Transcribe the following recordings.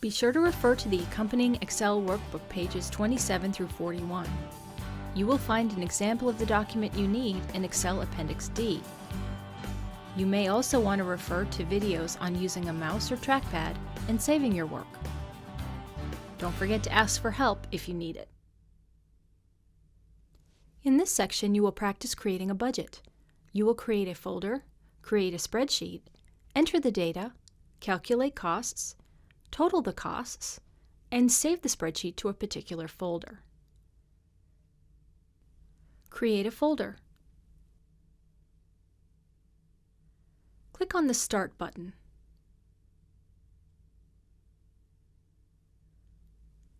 Be sure to refer to the accompanying Excel workbook pages 27 through 41. You will find an example of the document you need in Excel Appendix D. You may also want to refer to videos on using a mouse or trackpad and saving your work. Don't forget to ask for help if you need it. In this section, you will practice creating a budget. You will create a folder, create a spreadsheet, enter the data, calculate costs, total the costs, and save the spreadsheet to a particular folder. Create a folder. Click on the Start button.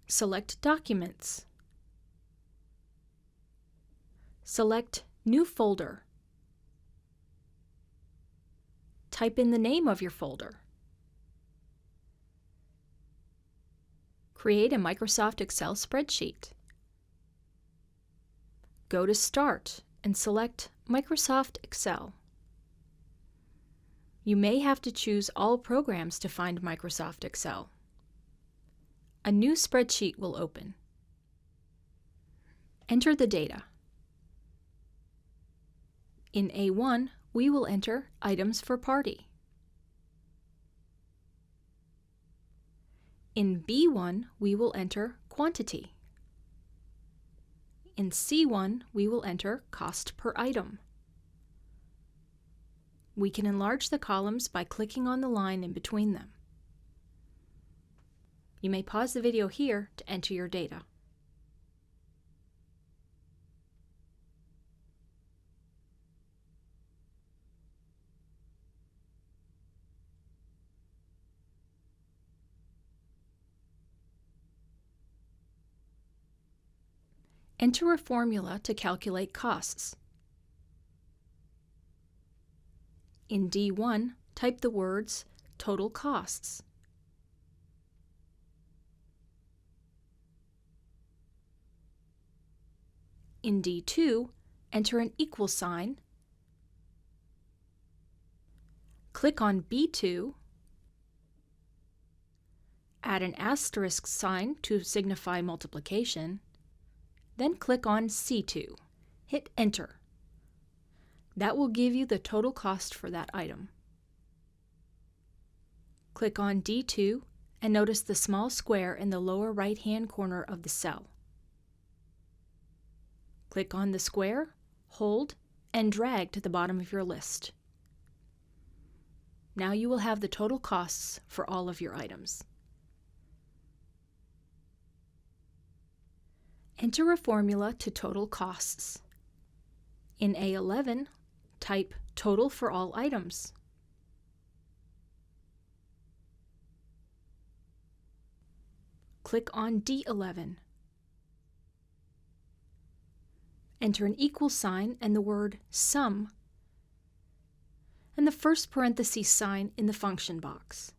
Select Documents. Select New Folder. Type in the name of your folder. Create a Microsoft Excel spreadsheet. Go to Start and select Microsoft Excel. You may have to choose all programs to find Microsoft Excel. A new spreadsheet will open. Enter the data. In A1, we will enter items for party. In B1, we will enter quantity. In C1, we will enter cost per item. We can enlarge the columns by clicking on the line in between them. You may pause the video here to enter your data. Enter a formula to calculate costs. In D1, type the words total costs. In D2, enter an equal sign. Click on B2. Add an asterisk sign to signify multiplication. Then click on C2. Hit Enter. That will give you the total cost for that item. Click on D2 and notice the small square in the lower right-hand corner of the cell. Click on the square, hold, and drag to the bottom of your list. Now you will have the total costs for all of your items. Enter a formula to total costs. In A11, type total for all items. Click on D11. Enter an equal sign and the word sum, and the first parenthesis sign in the function box.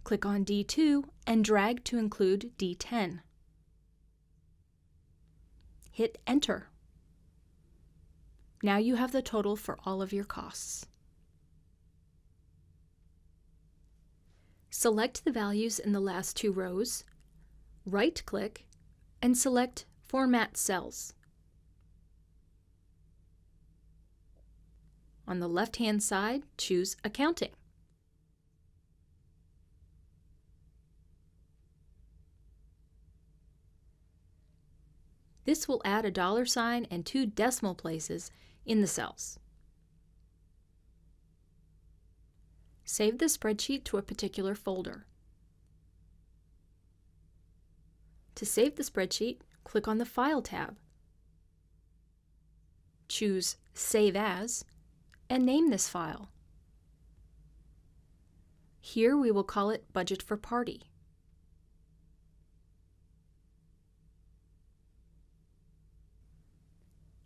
Click on D2 and drag to include D10. Hit Enter. Now you have the total for all of your costs. Select the values in the last two rows, right-click, and select Format Cells. On the left-hand side, choose Accounting. This will add a dollar sign and 2 decimal places in the cells. Save the spreadsheet to a particular folder. To save the spreadsheet, click on the File tab. Choose Save As and name this file. Here we will call it Budget for Party.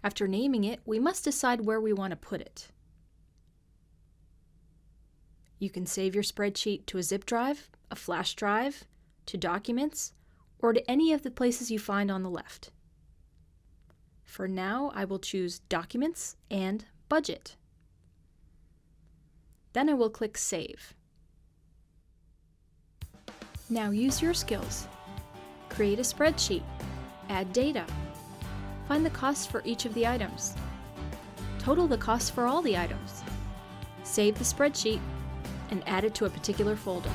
After naming it, we must decide where we want to put it. You can save your spreadsheet to a zip drive, a flash drive, to documents, or to any of the places you find on the left. For now, I will choose Documents and Budget. Then I will click Save. Now use your skills. Create a spreadsheet. Add data. Find the costs for each of the items. Total the costs for all the items. Save the spreadsheet and add it to a particular folder.